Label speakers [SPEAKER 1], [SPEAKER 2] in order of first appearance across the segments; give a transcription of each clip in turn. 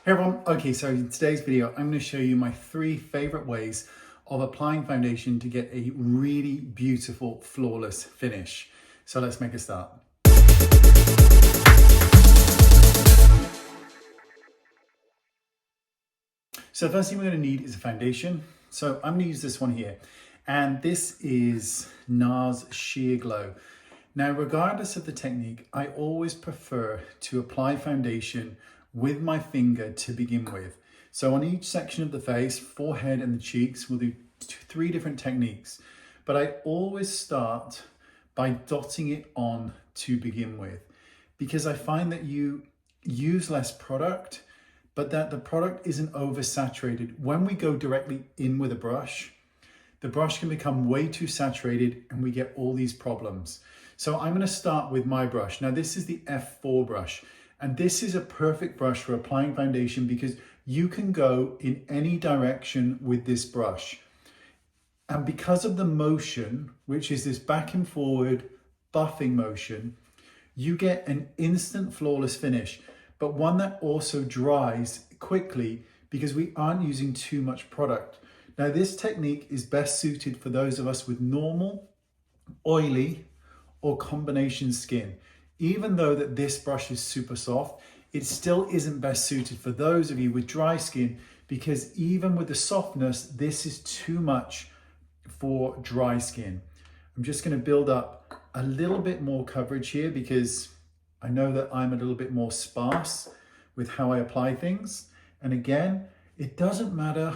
[SPEAKER 1] Hey everyone, okay, so in today's video, I'm going to show you my 3 favorite ways of applying foundation to get a really beautiful, flawless finish. So let's make a start. So first thing we're going to need is a foundation. So I'm going to use this one here. And this is NARS Sheer Glow. Now, regardless of the technique, I always prefer to apply foundation with my finger to begin with. So on each section of the face, forehead and the cheeks, we'll do 3 different techniques. But I always start by dotting it on to begin with, because I find that you use less product, but that the product isn't oversaturated. When we go directly in with a brush, the brush can become way too saturated and we get all these problems. So I'm going to start with my brush. Now this is the F4 brush, and this is a perfect brush for applying foundation because you can go in any direction with this brush. And because of the motion, which is this back and forward buffing motion, you get an instant flawless finish, but one that also dries quickly because we aren't using too much product. Now this technique is best suited for those of us with normal, oily, or combination skin. Even though that this brush is super soft, it still isn't best suited for those of you with dry skin, because even with the softness, this is too much for dry skin. I'm just going to build up a little bit more coverage here because I know that I'm a little bit more sparse with how I apply things. And again, it doesn't matter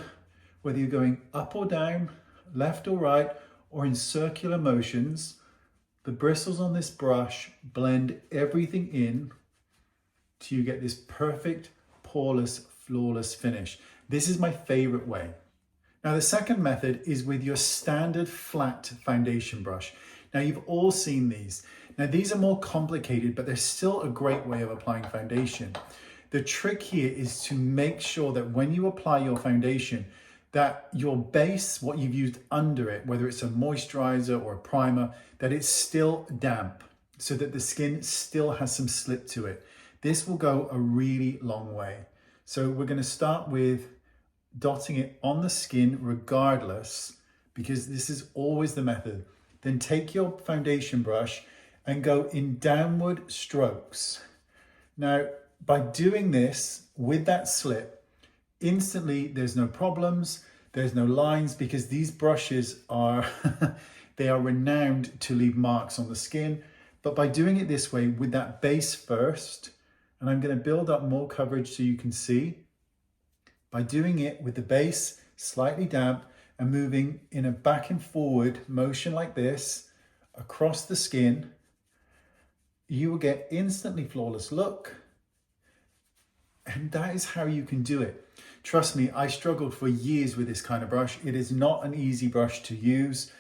[SPEAKER 1] whether you're going up or down, left or right, or in circular motions. The bristles on this brush blend everything in till you get this perfect, poreless, flawless finish. This is my favorite way. Now the second method is with your standard flat foundation brush. Now you've all seen these. Now these are more complicated, but they're still a great way of applying foundation. The trick here is to make sure that when you apply your foundation, that your base, what you've used under it, whether it's a moisturizer or a primer, that it's still damp so that the skin still has some slip to it. This will go a really long way. So we're going to start with dotting it on the skin regardless, because this is always the method. Then take your foundation brush and go in downward strokes. Now, by doing this with that slip, instantly there's no problems, there's no lines, because these brushes are they are renowned to leave marks on the skin. But by doing it this way with that base first, and I'm going to build up more coverage so you can see, by doing it with the base slightly damp and moving in a back and forward motion like this across the skin, you will get instantly flawless look. And that is how you can do it. Trust me, I struggled for years with this kind of brush. It is not an easy brush to use,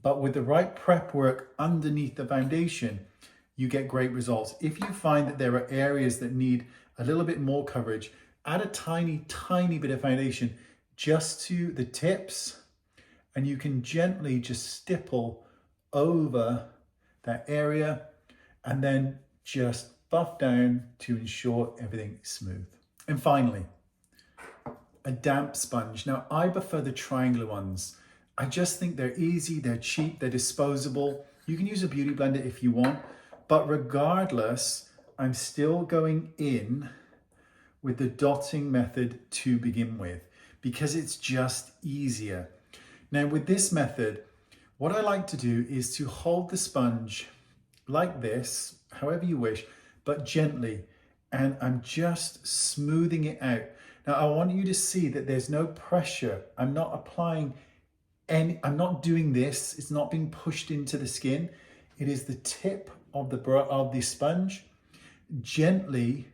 [SPEAKER 1] but with the right prep work underneath the foundation, you get great results. If you find that there are areas that need a little bit more coverage, add a tiny, tiny bit of foundation just to the tips, and you can gently just stipple over that area and then just buff down to ensure everything is smooth. And finally, a damp sponge. Now I prefer the triangular ones. I just think they're easy, they're cheap, they're disposable. You can use a beauty blender if you want, but regardless, I'm still going in with the dotting method to begin with because it's just easier. Now with this method, what I like to do is to hold the sponge like this, however you wish, but gently, and I'm just smoothing it out. Now I want you to see that there's no pressure. I'm not applying I'm not doing this. It's not being pushed into the skin. It is the tip of the sponge gently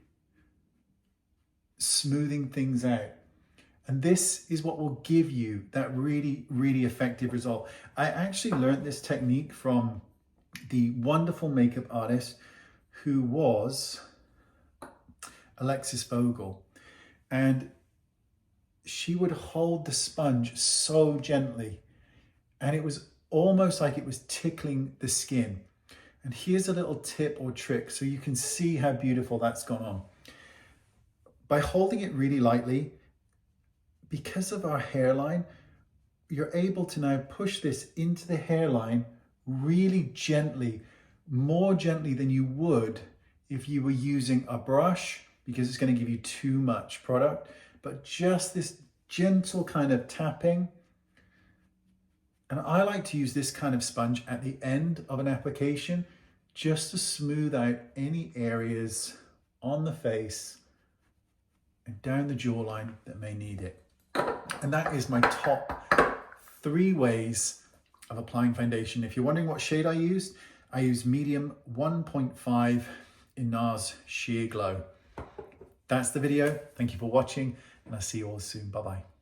[SPEAKER 1] smoothing things out. And this is what will give you that really, really effective result. I actually learned this technique from the wonderful makeup artist who was Alexis Vogel. And she would hold the sponge so gently, and it was almost like it was tickling the skin. And here's a little tip or trick so you can see how beautiful that's gone on. By holding it really lightly, because of our hairline, you're able to now push this into the hairline really gently, more gently than you would if you were using a brush, because it's going to give you too much product. But just this gentle kind of tapping. And I like to use this kind of sponge at the end of an application just to smooth out any areas on the face and down the jawline that may need it. And that is my top 3 ways of applying foundation. If you're wondering what shade I used medium 1.5 in NARS Sheer Glow. That's the video. Thank you for watching, and I'll see you all soon. Bye-bye.